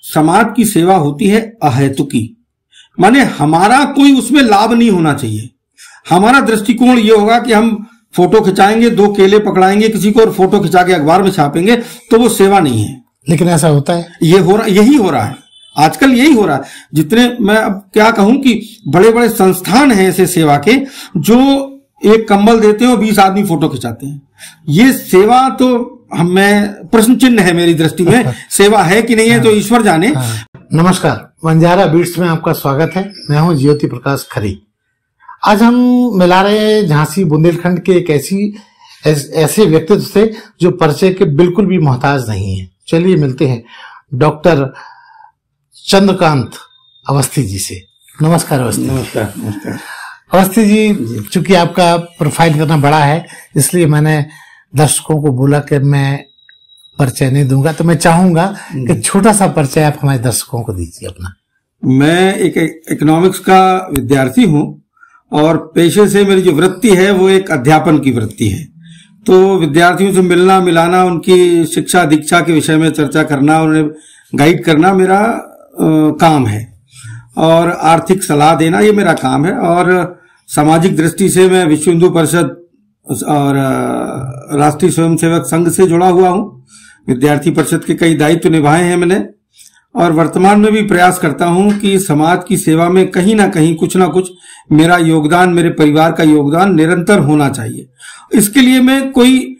समाज की सेवा होती है अहेतुकी, माने हमारा कोई उसमें लाभ नहीं होना चाहिए। हमारा दृष्टिकोण ये होगा कि हम फोटो खिंचाएंगे, 2 केले पकड़ाएंगे किसी को और फोटो खिंचा के अखबार में छापेंगे, तो वो सेवा नहीं है। लेकिन ऐसा होता है, यही हो रहा है आजकल, यही हो रहा है। जितने मैं अब क्या कहूं कि बड़े बड़े संस्थान हैं ऐसे सेवा के, जो एक कंबल देते हैं और 20 आदमी फोटो खिंचाते हैं। ये सेवा तो हमें प्रश्न चिन्ह है मेरी दृष्टि में। सेवा है कि नहीं है तो ईश्वर जाने। नमस्कार, बंजारा बीट्स में आपका स्वागत है। मैं हूं ज्योति प्रकाश खरी। आज हम मिला रहे हैं झांसी बुंदेलखंड के एक ऐसे व्यक्तित्व से जो परिचय के बिल्कुल भी मोहताज नहीं है। चलिए मिलते हैं डॉक्टर चंद्रकांत अवस्थी जी से। नमस्कार अवस्थी। नमस्कार। नमस्कार अवस्थी जी, चूंकि आपका प्रोफाइल करना बड़ा है, इसलिए मैंने दर्शकों को बोला कि मैं परिचय नहीं दूंगा, तो मैं चाहूंगा कि छोटा सा परिचय आप हमारे दर्शकों को दीजिए अपना। मैं एक इकोनॉमिक्स का विद्यार्थी हूं और पेशे से मेरी जो वृत्ति है वो एक अध्यापन की वृत्ति है। तो विद्यार्थियों से मिलना मिलाना, उनकी शिक्षा दीक्षा के विषय में चर्चा करना, उन्हें गाइड करना मेरा काम है, और आर्थिक सलाह देना ये मेरा काम है। और सामाजिक दृष्टि से मैं विश्व हिंदू परिषद और राष्ट्रीय स्वयंसेवक संघ से जुड़ा हुआ हूं। विद्यार्थी परिषद के कई दायित्व निभाए हैं मैंने, और वर्तमान में भी प्रयास करता हूं कि समाज की सेवा में कहीं ना कहीं कुछ ना कुछ मेरा योगदान, मेरे परिवार का योगदान निरंतर होना चाहिए। इसके लिए मैं कोई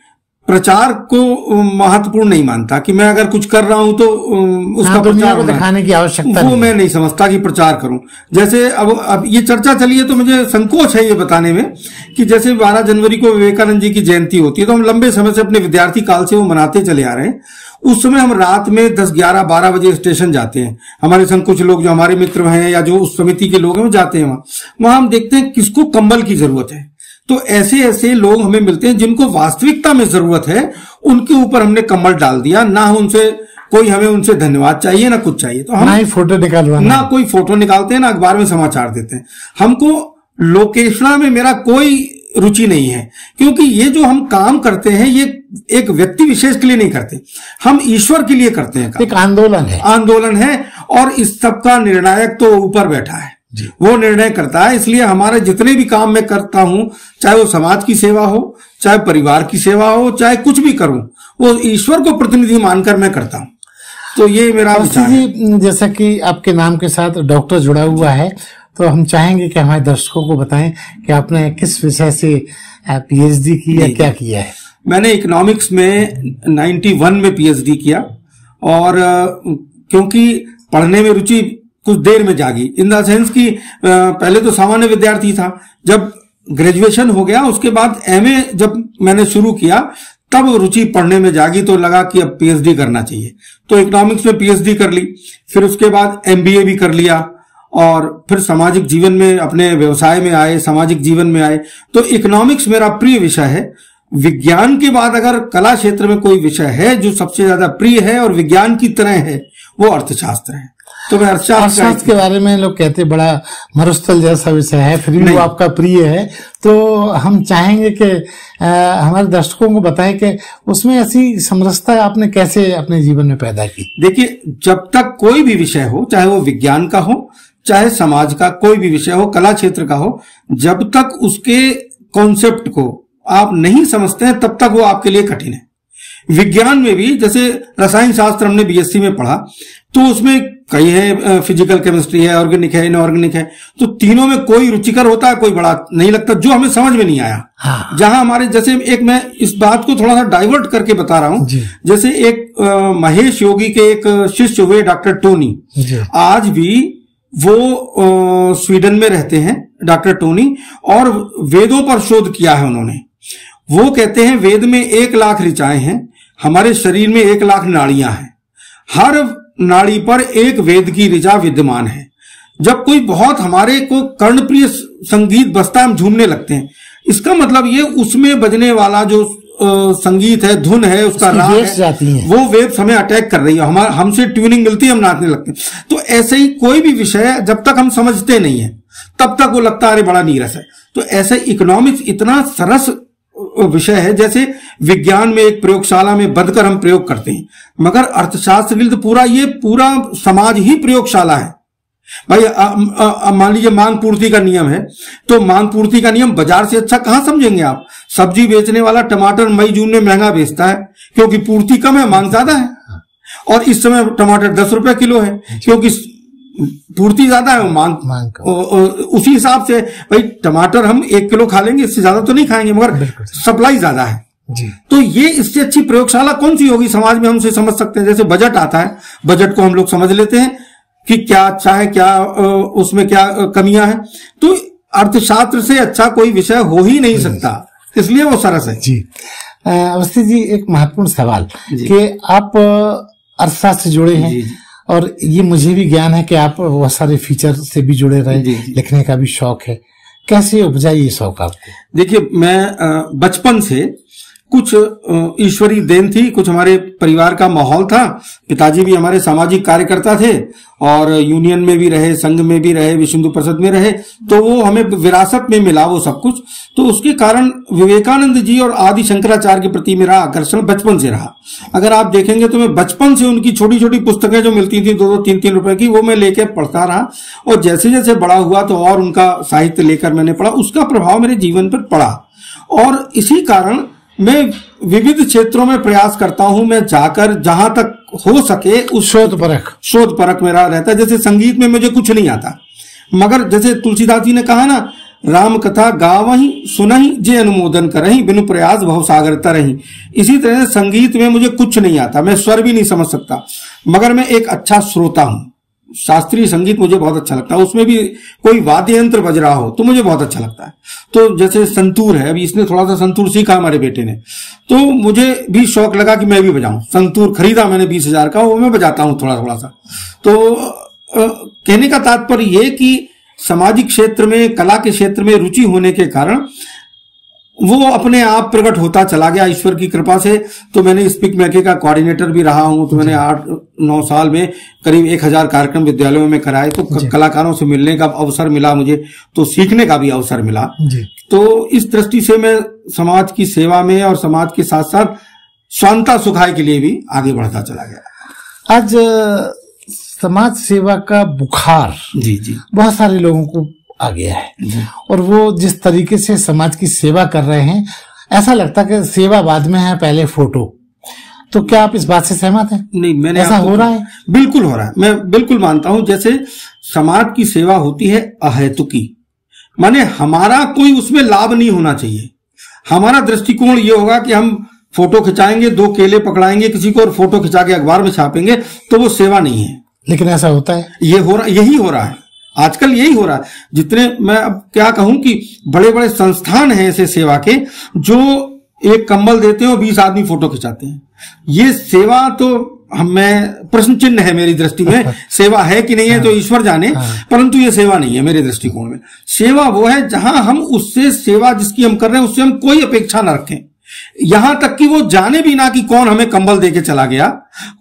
प्रचार को महत्वपूर्ण नहीं मानता कि मैं अगर कुछ कर रहा हूं तो उसका प्रचार दिखाने की आवश्यकता वो मैं नहीं समझता कि प्रचार करूं। जैसे अब ये चर्चा चली है तो मुझे संकोच है ये बताने में कि जैसे 12 जनवरी को विवेकानंद जी की जयंती होती है, तो हम लंबे समय से अपने विद्यार्थी काल से वो मनाते चले आ रहे हैं। उस समय हम रात में 10, 11, 12 बजे स्टेशन जाते हैं। हमारे संग कुछ लोग जो हमारे मित्र हैं या जो उस समिति के लोग हैं वो जाते हैं वहां हम देखते हैं किसको कंबल की जरूरत है। तो ऐसे ऐसे लोग हमें मिलते हैं जिनको वास्तविकता में जरूरत है, उनके ऊपर हमने कंबल डाल दिया। ना उनसे कोई हमें उनसे धन्यवाद चाहिए ना कुछ चाहिए, तो हम ना ही फोटो निकालवाना, ना कोई फोटो निकालते हैं, ना अखबार में समाचार देते हैं। हमको लोकेशना में मेरा कोई रुचि नहीं है, क्योंकि ये जो हम काम करते हैं ये एक व्यक्ति विशेष के लिए नहीं करते, हम ईश्वर के लिए करते हैं। एक आंदोलन है और इस सब का निर्णायक तो ऊपर बैठा है, वो निर्णय करता है। इसलिए हमारे जितने भी काम मैं करता हूं, चाहे वो समाज की सेवा हो, चाहे परिवार की सेवा हो, चाहे कुछ भी करूं, वो ईश्वर को प्रतिनिधि मानकर मैं करता हूं। तो ये मेरा विचार है। जैसा कि आपके नाम के साथ डॉक्टर जुड़ा हुआ है, तो हम चाहेंगे कि हमारे दर्शकों को बताएं कि आपने किस विषय से पीएचडी की या क्या किया है। मैंने इकोनॉमिक्स में 91 में पीएचडी किया, और क्योंकि पढ़ने में रुचि कुछ देर में जागी, इन द सेंस की पहले तो सामान्य विद्यार्थी था। जब ग्रेजुएशन हो गया उसके बाद एमए जब मैंने शुरू किया तब रुचि पढ़ने में जागी, तो लगा कि अब पीएचडी करना चाहिए। तो इकोनॉमिक्स में पीएचडी कर ली, फिर उसके बाद एमबीए भी कर लिया, और फिर सामाजिक जीवन में अपने व्यवसाय में आए, सामाजिक जीवन में आए। तो इकोनॉमिक्स मेरा प्रिय विषय है। विज्ञान के बाद अगर कला क्षेत्र में कोई विषय है जो सबसे ज्यादा प्रिय है और विज्ञान की तरह है, वो अर्थशास्त्र है। तो मैं अर्थशास्त्र के बारे में लोग कहते हैं बड़ा मरुस्थल जैसा विषय है, फिर भी वो आपका प्रिय है। तो हम चाहेंगे कि हमारे दर्शकों को बताएं कि उसमें ऐसी समरसता आपने कैसे अपने जीवन में पैदा की। देखिए, जब तक कोई भी विषय हो, चाहे वो विज्ञान का हो, चाहे समाज का कोई भी विषय हो, कला क्षेत्र का हो, जब तक उसके कॉन्सेप्ट को आप नहीं समझते हैं तब तक वो आपके लिए कठिन है। विज्ञान में भी जैसे रसायन शास्त्र हमने बीएससी में पढ़ा, तो उसमें कई है, फिजिकल केमिस्ट्री है, ऑर्गेनिक है, इनऑर्गेनिक है। तो तीनों में कोई रुचिकर होता है, कोई बड़ा नहीं लगता, जो हमें समझ में नहीं आया। हाँ। जहां हमारे जैसे एक, मैं इस बात को थोड़ा सा डाइवर्ट करके बता रहा हूं, जैसे एक महेश योगी के एक शिष्य हुए डॉक्टर टोनी, आज भी वो स्वीडन में रहते हैं डॉक्टर टोनी, और वेदों पर शोध किया है उन्होंने। वो कहते हैं वेद में 1 लाख ऋचाएं हैं, हमारे शरीर में 1 लाख नाड़ियां हैं, हर नाड़ी पर एक वेद की ऋचा विद्यमान है। जब कोई बहुत हमारे को कर्णप्रिय संगीत बजता है, हम झूमने लगते हैं, इसका मतलब ये उसमें बजने वाला जो संगीत है, धुन है, उसका राग है, वो वेव्स हमें अटैक कर रही है, हमसे ट्यूनिंग मिलती है, हम नाचने लगते हैं। तो ऐसे ही कोई भी विषय जब तक हम समझते नहीं है तब तक वो लगता है अरे बड़ा नीरस है। तो ऐसे इकोनॉमिक्स इतना सरस विषय है। जैसे विज्ञान में एक प्रयोगशाला में बंद कर हम प्रयोग करते हैं, मगर अर्थशास्त्र के लिए तो पूरा समाज ही प्रयोगशाला है भाई। मान लीजिए मांग पूर्ति का नियम है, तो मांग पूर्ति का नियम बाजार से अच्छा कहां समझेंगे आप? सब्जी बेचने वाला टमाटर मई जून में महंगा बेचता है क्योंकि पूर्ति कम है, मांग ज्यादा है। और इस समय टमाटर 10 रुपए किलो है क्योंकि पूर्ति ज्यादा है, मांग उसी हिसाब से। भाई टमाटर हम 1 किलो खा लेंगे, इससे ज्यादा तो नहीं खाएंगे, मगर सप्लाई ज्यादा है जी। तो ये इससे अच्छी प्रयोगशाला कौन सी होगी समाज में? हम उसे समझ सकते हैं। जैसे बजट आता है, बजट को हम लोग समझ लेते हैं कि क्या अच्छा है, क्या उसमें क्या कमियां हैं। तो अर्थशास्त्र से अच्छा कोई विषय हो ही नहीं सकता, इसलिए वो सरस है जी। अवस्थी जी, एक महत्वपूर्ण सवाल कि आप अर्थशास्त्र से जुड़े हैं, और ये मुझे भी ज्ञान है कि आप बहुत सारे फीचर से भी जुड़े रहे, लिखने का भी शौक है। कैसे उपजा ये शौक आपको? देखिए, मैं बचपन से कुछ ईश्वरीय देन थी, कुछ हमारे परिवार का माहौल था। पिताजी भी हमारे सामाजिक कार्यकर्ता थे और यूनियन में भी रहे, संघ में भी रहे, विश्व हिंदू परिषद में रहे, तो वो हमें विरासत में मिला वो सब कुछ। तो उसके कारण विवेकानंद जी और आदि शंकराचार्य के प्रति मेरा आकर्षण बचपन से रहा। अगर आप देखेंगे तो मैं बचपन से उनकी छोटी छोटी पुस्तकें जो मिलती थी 2-2, 3-3 रुपए की, वो मैं लेके पढ़ता रहा। और जैसे जैसे बड़ा हुआ तो और उनका साहित्य लेकर मैंने पढ़ा, उसका प्रभाव मेरे जीवन पर पड़ा। और इसी कारण मैं विविध क्षेत्रों में प्रयास करता हूं। मैं जाकर जहां तक हो सके उस शोध परख मेरा रहता है। जैसे संगीत में मुझे कुछ नहीं आता, मगर जैसे तुलसीदास जी ने कहा ना, राम कथा गावहीं सुनहीं जे अनुमोदन करहीं, बिनु प्रयास भव सागर तरहीं। इसी तरह से संगीत में मुझे कुछ नहीं आता, मैं स्वर भी नहीं समझ सकता, मगर मैं एक अच्छा श्रोता हूं। शास्त्रीय संगीत मुझे बहुत अच्छा लगता है, उसमें भी कोई वाद्य यंत्र बज रहा हो तो मुझे बहुत अच्छा लगता है। तो जैसे संतूर है, अभी इसने थोड़ा सा संतूर सीखा हमारे बेटे ने, तो मुझे भी शौक लगा कि मैं भी बजाऊं। संतूर खरीदा मैंने 20,000 का, वो मैं बजाता हूं थोड़ा थोड़ा सा। तो कहने का तात्पर्य ये कि सामाजिक क्षेत्र में, कला के क्षेत्र में रुचि होने के कारण वो अपने आप प्रकट होता चला गया ईश्वर की कृपा से। तो मैंने स्पीक मैके का कोऑर्डिनेटर भी रहा हूं, तो मैंने 8-9 साल में करीब 1000 कार्यक्रम विद्यालयों में कराए। तो कलाकारों से मिलने का अवसर मिला मुझे, तो सीखने का भी अवसर मिला। तो इस दृष्टि से मैं समाज की सेवा में और समाज के साथ साथ स्वांता सुखाय के लिए भी आगे बढ़ता चला गया। आज समाज सेवा का बुखार जी बहुत सारे लोगों को आ गया है, और वो जिस तरीके से समाज की सेवा कर रहे हैं, ऐसा लगता है कि सेवा बाद में है, पहले फोटो। तो क्या आप इस बात से सहमत हैं? नहीं, मैंने ऐसा हो रहा है? बिल्कुल हो रहा है, मैं बिल्कुल मानता हूं। जैसे समाज की सेवा होती है अहेतुकी, माने हमारा कोई उसमें लाभ नहीं होना चाहिए। हमारा दृष्टिकोण ये होगा कि हम फोटो खिंचाएंगे, 2 केले पकड़ाएंगे किसी को और फोटो खिंचा के अखबार में छापेंगे, तो वो सेवा नहीं है। लेकिन ऐसा होता है, यही हो रहा है आजकल, यही हो रहा है। जितने मैं अब क्या कहूं कि बड़े बड़े संस्थान हैं ऐसे सेवा के, जो एक कंबल देते हैं और 20 आदमी फोटो खिंचाते हैं। ये सेवा तो हमें प्रश्न चिन्ह है मेरी दृष्टि में। सेवा है कि नहीं है तो ईश्वर जाने, परंतु ये सेवा नहीं है मेरे दृष्टिकोण में। सेवा वो है जहां हम उससे, सेवा जिसकी हम कर रहे हैं उससे हम कोई अपेक्षा न रखें, यहां तक कि वो जाने भी ना कि कौन हमें कंबल देके चला गया,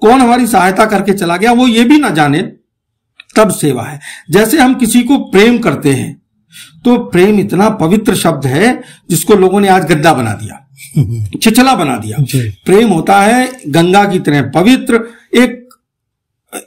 कौन हमारी सहायता करके चला गया, वो ये भी ना जाने, तब सेवा है। जैसे हम किसी को प्रेम करते हैं, तो प्रेम इतना पवित्र शब्द है जिसको लोगों ने आज गद्दा बना दिया, छिछला बना दिया। प्रेम होता है गंगा की तरह पवित्र, एक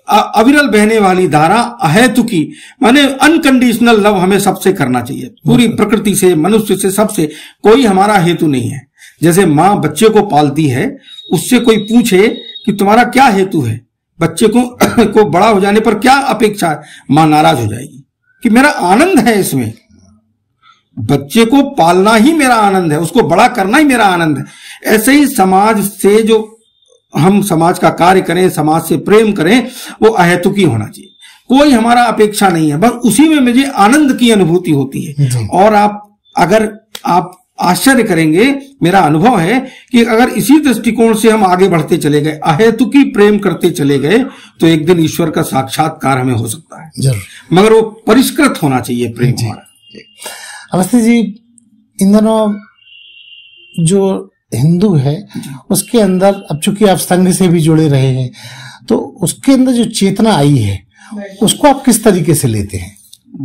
अविरल बहने वाली धारा, अहेतुकी, माने अनकंडीशनल लव हमें सबसे करना चाहिए, पूरी प्रकृति से, मनुष्य से, सबसे। कोई हमारा हेतु नहीं है। जैसे माँ बच्चे को पालती है, उससे कोई पूछे कि तुम्हारा क्या हेतु है, बच्चे को बड़ा हो जाने पर क्या अपेक्षा है, मां नाराज हो जाएगी कि मेरा आनंद है इसमें, बच्चे को पालना ही मेरा आनंद है, उसको बड़ा करना ही मेरा आनंद है। ऐसे ही समाज से जो हम समाज का कार्य करें, समाज से प्रेम करें, वो अहेतुकी होना चाहिए। कोई हमारा अपेक्षा नहीं है, बस उसी में मुझे आनंद की अनुभूति होती है। और अगर आप आश्चर्य करेंगे, मेरा अनुभव है कि अगर इसी दृष्टिकोण से हम आगे बढ़ते चले गए, अहेतुकी प्रेम करते चले गए, तो एक दिन ईश्वर का साक्षात्कार हमें हो सकता है जरूर, मगर वो परिष्कृत होना चाहिए प्रेम हमारा। अवस्थी जी, इन दोनों जो हिंदू है उसके अंदर, अब चूंकि आप संघ से भी जुड़े रहे हैं, तो उसके अंदर जो चेतना आई है उसको आप किस तरीके से लेते हैं?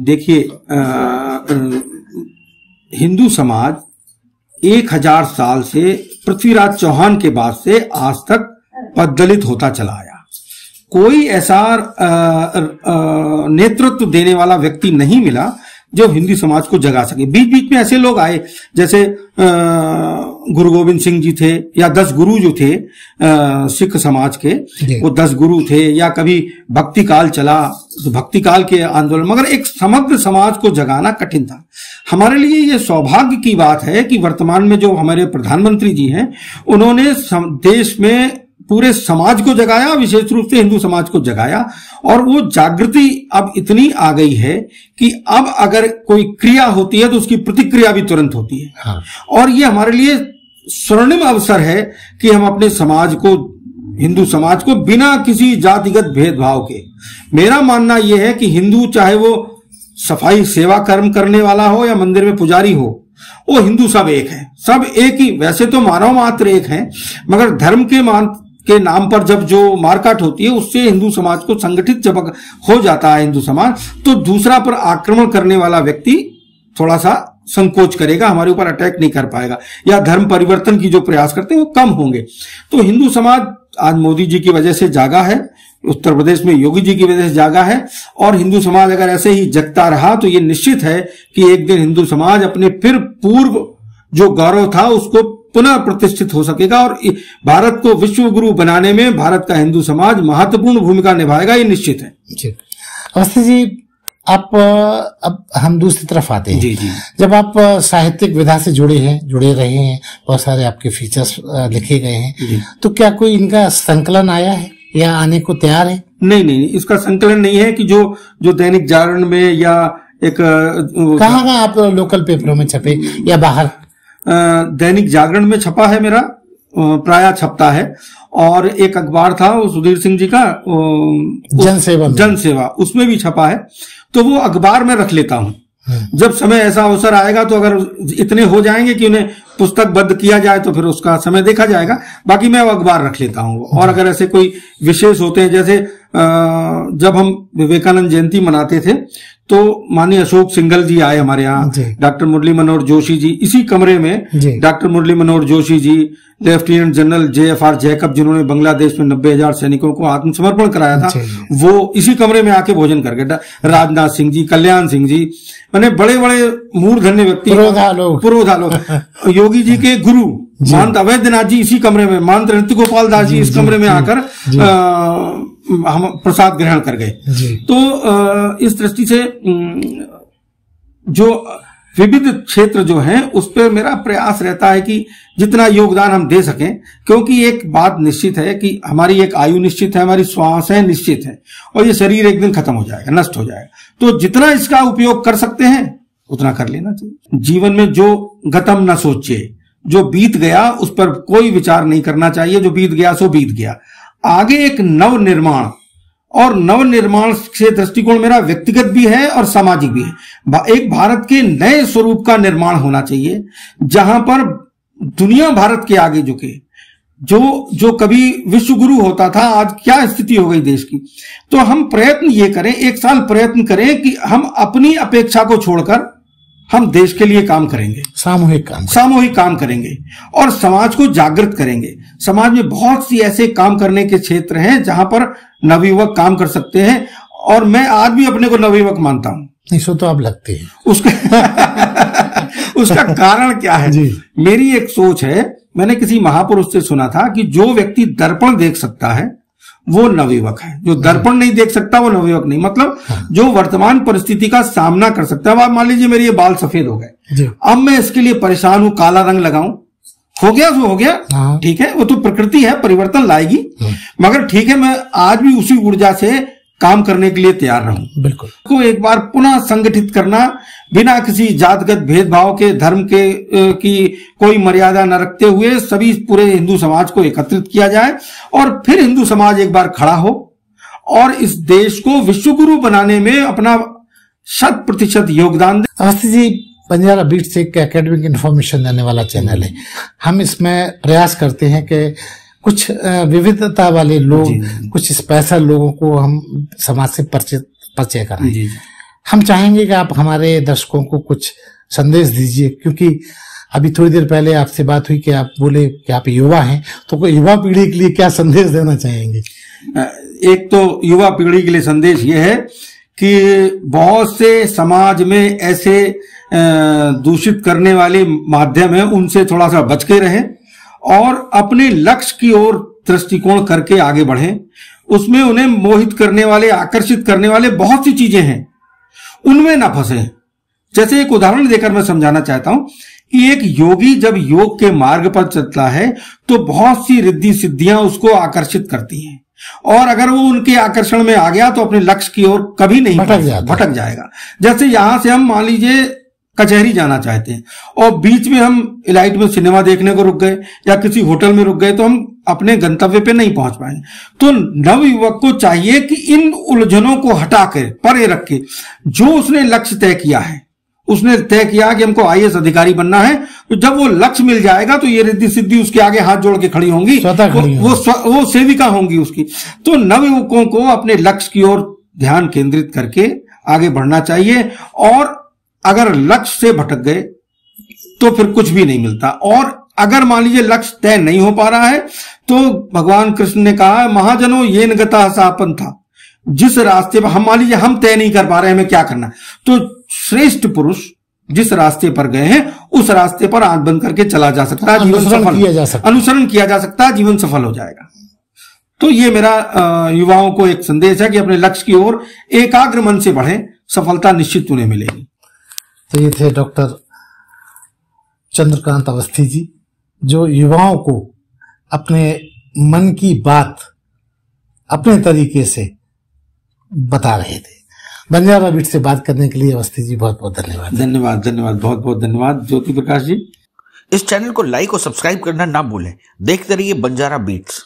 देखिए, हिंदू समाज 1000 साल से पृथ्वीराज चौहान के बाद से आज तक पददलित होता चला आया। कोई ऐसा नेतृत्व देने वाला व्यक्ति नहीं मिला जो हिंदू समाज को जगा सके। बीच बीच में ऐसे लोग आए, जैसे गुरु गोविंद सिंह जी थे, या 10 गुरु जो थे सिख समाज के, वो 10 गुरु थे, या कभी भक्ति काल चला, तो भक्ति काल के आंदोलन, मगर एक समग्र समाज को जगाना कठिन था। हमारे लिए ये सौभाग्य की बात है कि वर्तमान में जो हमारे प्रधानमंत्री जी हैं, उन्होंने देश में पूरे समाज को जगाया, विशेष रूप से हिंदू समाज को जगाया, और वो जागृति अब इतनी आ गई है कि अब अगर कोई क्रिया होती है तो उसकी प्रतिक्रिया भी तुरंत होती है। हाँ। और ये हमारे लिए स्वर्णिम अवसर है कि हम अपने समाज को, हिंदू समाज को, बिना किसी जातिगत भेदभाव के, मेरा मानना यह है कि हिंदू चाहे वो सफाई सेवा कर्म करने वाला हो या मंदिर में पुजारी हो, वो हिंदू सब एक है, सब एक ही। वैसे तो मानव मात्र एक है, मगर धर्म के नाम पर जब जो मारकाट होती है, उससे हिंदू समाज को संगठित जब हो जाता है हिंदू समाज, तो दूसरा पर आक्रमण करने वाला व्यक्ति थोड़ा सा संकोच करेगा, हमारे ऊपर अटैक नहीं कर पाएगा, या धर्म परिवर्तन की जो प्रयास करते हैं वो कम होंगे। तो हिंदू समाज आज मोदी जी की वजह से जागा है, उत्तर प्रदेश में योगी जी की वजह से जागा है, और हिंदू समाज अगर ऐसे ही जगता रहा तो ये निश्चित है कि एक दिन हिंदू समाज अपने फिर पूर्व जो गौरव था उसको पुनः प्रतिष्ठित हो सकेगा, और भारत को विश्व गुरु बनाने में भारत का हिंदू समाज महत्वपूर्ण भूमिका निभाएगा, ये निश्चित है। जी अवस्थी जी, आप अब हम दूसरी तरफ आते हैं। जी जी। जब आप साहित्यिक विधा से जुड़े रहे हैं, बहुत सारे आपके फीचर्स लिखे गए हैं, तो क्या कोई इनका संकलन आया है या आने को तैयार है? नहीं, इसका संकलन नहीं है कि जो दैनिक जागरण में या एक कहाँ आप लोकल पेपरों में छपे या बाहर? दैनिक जागरण में छपा है मेरा, प्रायः छपता है, और एक अखबार था वो सुधीर सिंह जी का जनसेवा, उसमें भी छपा है। तो वो अखबार में रख लेता हूँ, जब समय ऐसा अवसर आएगा तो अगर इतने हो जाएंगे कि उन्हें पुस्तकबद्ध किया जाए तो फिर उसका समय देखा जाएगा, बाकी मैं वो अखबार रख लेता हूँ। और अगर ऐसे कोई विशेष होते हैं, जैसे जब हम विवेकानंद जयंती मनाते थे तो माननीय अशोक सिंघल जी आए हमारे यहाँ, डॉक्टर मुरली मनोहर जोशी जी, इसी कमरे में doctor Murli Manohar Joshi ji, lieutenant general JFR Jacob, जिन्होंने बांग्लादेश में 90,000 सैनिकों को आत्मसमर्पण कराया था, वो इसी कमरे में आके भोजन कर गए। राजनाथ सिंह जी, कल्याण सिंह जी, मैंने बड़े बड़े मूर्धन्य व्यक्ति, पुरोधा लोग, योगी जी के गुरु महंत अवैधनाथ जी इसी कमरे में, महंत नृत्य गोपाल दास जी इस कमरे में आकर हम प्रसाद ग्रहण कर गए। तो इस दृष्टि से जो विविध क्षेत्र जो है उस पर मेरा प्रयास रहता है कि जितना योगदान हम दे सकें, क्योंकि एक बात निश्चित है कि हमारी एक आयु निश्चित है, हमारी श्वासें निश्चित है, और ये शरीर एक दिन खत्म हो जाएगा, नष्ट हो जाएगा। तो जितना इसका उपयोग कर सकते हैं उतना कर लेना चाहिए। जीवन में जो गतम न सोचे, जो बीत गया उस पर कोई विचार नहीं करना चाहिए, जो बीत गया सो बीत गया। आगे एक नव निर्माण, और नव निर्माण से दृष्टिकोण मेरा व्यक्तिगत भी है और सामाजिक भी है। एक भारत के नए स्वरूप का निर्माण होना चाहिए, जहां पर दुनिया भारत के आगे झुके। जो कभी विश्व गुरु होता था, आज क्या स्थिति हो गई देश की। तो हम प्रयत्न ये करें, एक साल प्रयत्न करें कि हम अपनी अपेक्षा को छोड़कर हम देश के लिए काम करेंगे, सामूहिक काम करेंगे और समाज को जागृत करेंगे। समाज में बहुत सी ऐसे काम करने के क्षेत्र हैं जहां पर नवयुवक काम कर सकते हैं, और मैं आज भी अपने को नवयुवक मानता हूं। इसको तो आप लगते हैं। उसका कारण क्या है? मेरी एक सोच है, मैंने किसी महापुरुष से सुना था कि जो व्यक्ति दर्पण देख सकता है वो नवयुवक है, जो दर्पण नहीं देख सकता वो नवयुवक नहीं। मतलब जो वर्तमान परिस्थिति का सामना कर सकता है। मान लीजिए मेरे ये बाल सफेद हो गए, अब मैं इसके लिए परेशान हूं, काला रंग लगाऊं, हो गया जो हो गया, ठीक है, वो तो प्रकृति है, परिवर्तन लाएगी, मगर ठीक है, मैं आज भी उसी ऊर्जा से काम करने के लिए तैयार रहूं। बिल्कुल। को एक बार पुनः संगठित करना, बिना किसी जातगत भेदभाव के, धर्म के की कोई मर्यादा न रखते हुए सभी पूरे हिंदू समाज को एकत्रित किया जाए, और फिर हिंदू समाज एक बार खड़ा हो और इस देश को विश्वगुरु बनाने में अपना 100% योगदान दे। अवस्थी जी, बंजारा बीट्स एक एकेडमिक इंफॉर्मेशन देने वाला चैनल है। हम इसमें प्रयास करते हैं कि कुछ विविधता वाले लोग, कुछ स्पेशल लोगों को हम समाज से परिचय कराएं। हम चाहेंगे कि आप हमारे दर्शकों को कुछ संदेश दीजिए, क्योंकि अभी थोड़ी देर पहले आपसे बात हुई कि आप बोले कि आप युवा हैं, तो कोई युवा पीढ़ी के लिए क्या संदेश देना चाहेंगे? एक तो युवा पीढ़ी के लिए संदेश ये है कि बहुत से समाज में ऐसे दूषित करने वाले माध्यम हैं, उनसे थोड़ा सा बच के रहें और अपने लक्ष्य की ओर दृष्टिकोण करके आगे बढ़ें। उसमें उन्हें मोहित करने वाले, आकर्षित करने वाले बहुत सी चीजें हैं, उनमें ना फंसे। जैसे एक उदाहरण देकर मैं समझाना चाहता हूं कि एक योगी जब योग के मार्ग पर चलता है तो बहुत सी रिद्धि सिद्धियां उसको आकर्षित करती हैं, और अगर वो उनके आकर्षण में आ गया तो अपने लक्ष्य की ओर कभी नहीं भटक जाएगा। जैसे यहां से हम मान लीजिए कचहरी जाना चाहते हैं और बीच में हम इलाइट में सिनेमा देखने को रुक गए या किसी होटल में रुक गए तो हम अपने गंतव्य पे नहीं पहुंच पाएंगे। तो नवयुवक को चाहिए कि इन उलझनों को हटाकर परे रख के जो उसने लक्ष्य तय किया है, उसने तय किया कि हमको IAS अधिकारी बनना है, तो जब वो लक्ष्य मिल जाएगा तो ये रिद्धि सिद्धि उसके आगे हाथ जोड़ के खड़ी होंगी, वो सेविका होंगी उसकी। तो नवयुवकों को अपने लक्ष्य की ओर ध्यान केंद्रित करके आगे बढ़ना चाहिए, और अगर लक्ष्य से भटक गए तो फिर कुछ भी नहीं मिलता। और अगर मान लीजिए लक्ष्य तय नहीं हो पा रहा है तो भगवान कृष्ण ने कहा, महाजनों ये नगता सापन था, जिस रास्ते पर हम मान लीजिए हम तय नहीं कर पा रहे हैं हमें क्या करना, तो श्रेष्ठ पुरुष जिस रास्ते पर गए हैं उस रास्ते पर आंख बंद करके चला जा सकता है, जीवन सफल अनुसरण किया जा सकता है, जीवन सफल हो जाएगा। तो ये मेरा युवाओं को एक संदेश है कि अपने लक्ष्य की ओर एकाग्र मन से बढ़ें, सफलता निश्चित उन्हें मिलेगी। तो ये थे डॉक्टर चंद्रकांत अवस्थी जी, जो युवाओं को अपने मन की बात अपने तरीके से बता रहे थे। बंजारा बीट से बात करने के लिए अवस्थी जी बहुत बहुत धन्यवाद। धन्यवाद, बहुत बहुत धन्यवाद ज्योति प्रकाश जी। इस चैनल को लाइक और सब्सक्राइब करना ना भूलें। देखते रहिए बंजारा बीट्स।